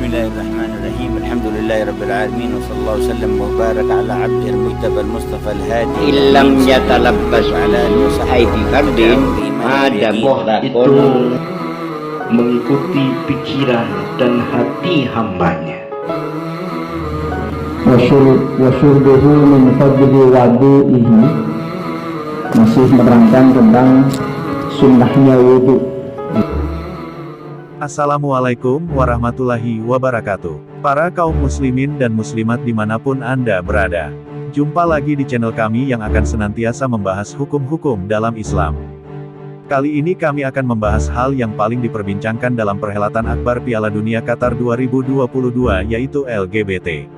Bismillahirrahmanirrahim. Alhamdulillahirabbil alamin wa sallallahu wasallam wa baraka ala abdil mujtaba al-mustafa al-hadi illam yatalabbas ala aidi fardin ada itu mengikuti pikiran dan hati hambanya. Wasyurduhu min fadli wadu'ihi, masih menerangkan tentang sunnahnya wudu. Assalamualaikum warahmatullahi wabarakatuh. Para kaum muslimin dan muslimat dimanapun Anda berada. Jumpa lagi di channel kami yang akan senantiasa membahas hukum-hukum dalam Islam. Kali ini kami akan membahas hal yang paling diperbincangkan dalam perhelatan akbar Piala Dunia Qatar 2022, yaitu LGBT.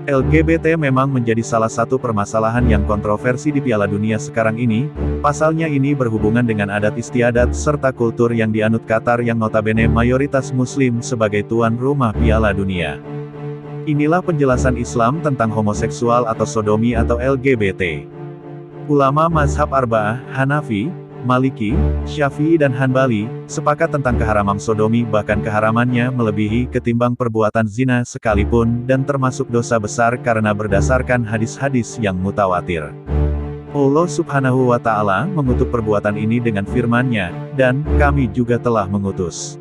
LGBT memang menjadi salah satu permasalahan yang kontroversi di Piala Dunia sekarang ini. Pasalnya ini berhubungan dengan adat istiadat serta kultur yang dianut Qatar yang notabene mayoritas muslim sebagai tuan rumah Piala Dunia. Inilah penjelasan Islam tentang homoseksual atau sodomi atau LGBT. Ulama mazhab Arba'ah, Hanafi, Maliki, Syafi'i dan Hanbali sepakat tentang keharaman sodomi, bahkan keharamannya melebihi ketimbang perbuatan zina sekalipun, dan termasuk dosa besar karena berdasarkan hadis-hadis yang mutawatir. Allah Subhanahu wa Ta'ala mengutuk perbuatan ini dengan firman-Nya, dan kami juga telah mengutus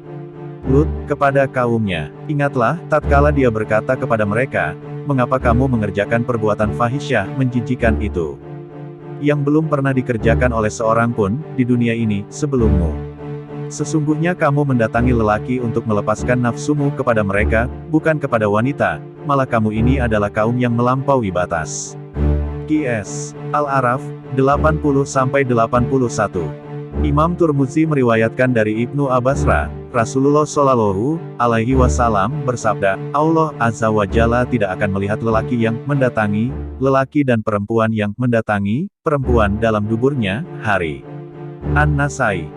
Lut kepada kaumnya. Ingatlah, tatkala dia berkata kepada mereka, mengapa kamu mengerjakan perbuatan fahisyah menjijikan itu, yang belum pernah dikerjakan oleh seorang pun di dunia ini sebelummu. Sesungguhnya kamu mendatangi lelaki untuk melepaskan nafsumu kepada mereka, bukan kepada wanita, malah kamu ini adalah kaum yang melampaui batas. Qs. Al-A'raf 80-81. Imam Turmuzi meriwayatkan dari Ibnu Abbasra, Rasulullah Shallallahu Alaihi Wasallam bersabda, Allah Azza wa Jalla tidak akan melihat lelaki yang mendatangi lelaki dan perempuan yang mendatangi perempuan dalam duburnya hari. An-Nasai.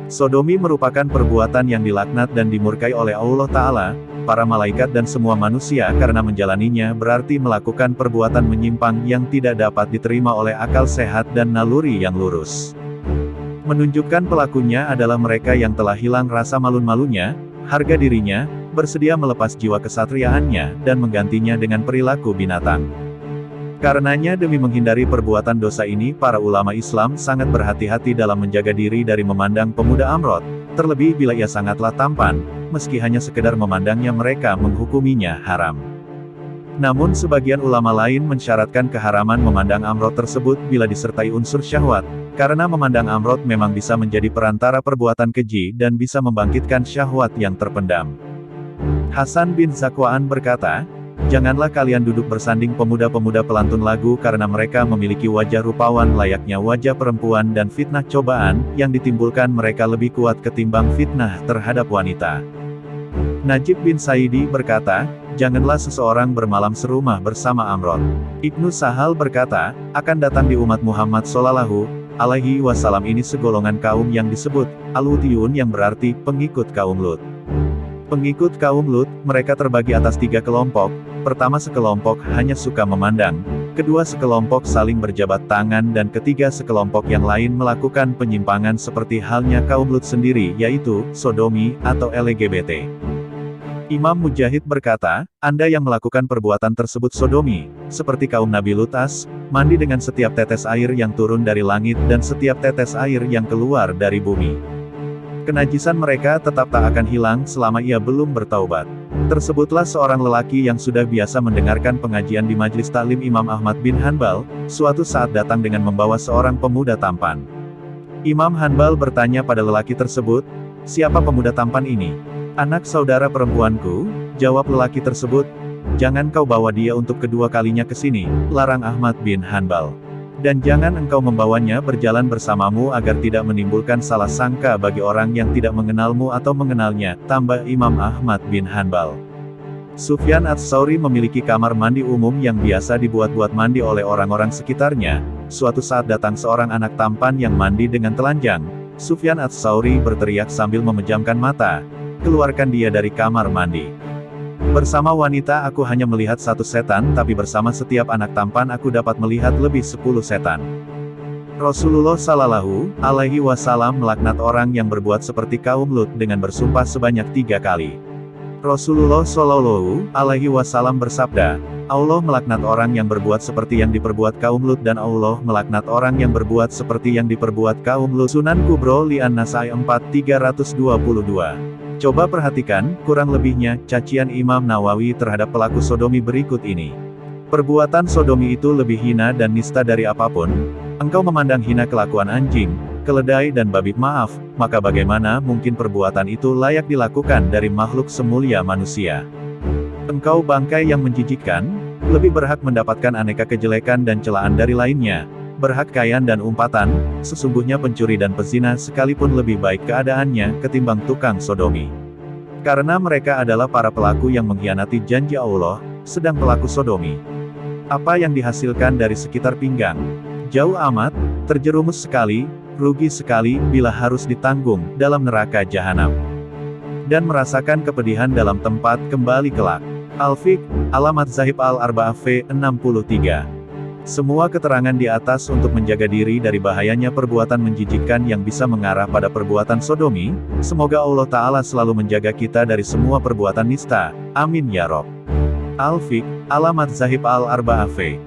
Sodomi merupakan perbuatan yang dilaknat dan dimurkai oleh Allah Ta'ala, para malaikat dan semua manusia karena menjalaninya berarti melakukan perbuatan menyimpang yang tidak dapat diterima oleh akal sehat dan naluri yang lurus. Menunjukkan pelakunya adalah mereka yang telah hilang rasa malu-malunya, harga dirinya, bersedia melepas jiwa kesatriaannya, dan menggantinya dengan perilaku binatang. Karenanya demi menghindari perbuatan dosa ini, para ulama Islam sangat berhati-hati dalam menjaga diri dari memandang pemuda amrot, terlebih bila ia sangatlah tampan, meski hanya sekedar memandangnya mereka menghukuminya haram. Namun sebagian ulama lain mensyaratkan keharaman memandang amrot tersebut bila disertai unsur syahwat, karena memandang amrot memang bisa menjadi perantara perbuatan keji dan bisa membangkitkan syahwat yang terpendam. Hasan bin Zakwaan berkata, janganlah kalian duduk bersanding pemuda-pemuda pelantun lagu karena mereka memiliki wajah rupawan layaknya wajah perempuan dan fitnah cobaan yang ditimbulkan mereka lebih kuat ketimbang fitnah terhadap wanita. Najib bin Saidi berkata, janganlah seseorang bermalam serumah bersama amrot. Ibnu Sahal berkata, akan datang di umat Muhammad Shallallahu Alaihi Wasallam ini segolongan kaum yang disebut Al-Lutiyun, yang berarti pengikut kaum Lut. Pengikut kaum Lut, mereka terbagi atas 3 kelompok. Pertama, sekelompok hanya suka memandang, kedua sekelompok saling berjabat tangan, dan ketiga sekelompok yang lain melakukan penyimpangan seperti halnya kaum Lut sendiri, yaitu sodomi atau LGBT. Imam Mujahid berkata, Anda yang melakukan perbuatan tersebut sodomi, seperti kaum Nabi Lutas, mandi dengan setiap tetes air yang turun dari langit dan setiap tetes air yang keluar dari bumi. Kenajisan mereka tetap tak akan hilang selama ia belum bertaubat. Tersebutlah seorang lelaki yang sudah biasa mendengarkan pengajian di majelis taklim Imam Ahmad bin Hanbal, suatu saat datang dengan membawa seorang pemuda tampan. Imam Hanbal bertanya pada lelaki tersebut, siapa pemuda tampan ini? Anak saudara perempuanku, jawab lelaki tersebut. Jangan kau bawa dia untuk kedua kalinya ke sini, larang Ahmad bin Hanbal. Dan jangan engkau membawanya berjalan bersamamu agar tidak menimbulkan salah sangka bagi orang yang tidak mengenalmu atau mengenalnya, tambah Imam Ahmad bin Hanbal. Sufyan ats-Tsauri memiliki kamar mandi umum yang biasa dibuat-buat mandi oleh orang-orang sekitarnya. Suatu saat datang seorang anak tampan yang mandi dengan telanjang. Sufyan ats-Tsauri berteriak sambil memejamkan mata, keluarkan dia dari kamar mandi. Bersama wanita aku hanya melihat 1 setan, tapi bersama setiap anak tampan aku dapat melihat lebih 10 setan. Rasulullah Shallallahu Alaihi Wasallam melaknat orang yang berbuat seperti kaum Lut dengan bersumpah sebanyak 3 kali. Rasulullah Shallallahu Alaihi Wasallam bersabda, Allah melaknat orang yang berbuat seperti yang diperbuat kaum Lut dan Allah melaknat orang yang berbuat seperti yang diperbuat kaum Lut. Sunan Kubro li An-Nasai 4322. Coba perhatikan, kurang lebihnya, cacian Imam Nawawi terhadap pelaku sodomi berikut ini. Perbuatan sodomi itu lebih hina dan nista dari apapun. Engkau memandang hina kelakuan anjing, keledai dan babi, maaf, maka bagaimana mungkin perbuatan itu layak dilakukan dari makhluk semulia manusia? Engkau bangkai yang menjijikkan, lebih berhak mendapatkan aneka kejelekan dan celaan dari lainnya, berhak kayan dan umpatan, sesungguhnya pencuri dan pezina sekalipun lebih baik keadaannya ketimbang tukang sodomi. Karena mereka adalah para pelaku yang mengkhianati janji Allah, sedang pelaku sodomi. Apa yang dihasilkan dari sekitar pinggang? Jauh amat, terjerumus sekali, rugi sekali bila harus ditanggung dalam neraka jahanam. Dan merasakan kepedihan dalam tempat kembali kelak. Al-Fiqh, Alamat Zahib Al-Arba'ah V. 63. Semua keterangan di atas untuk menjaga diri dari bahayanya perbuatan menjijikkan yang bisa mengarah pada perbuatan sodomi, semoga Allah Ta'ala selalu menjaga kita dari semua perbuatan nista. Amin ya Rob. Al-Fiqh, Alamat Zahib Al-Arba'ah V.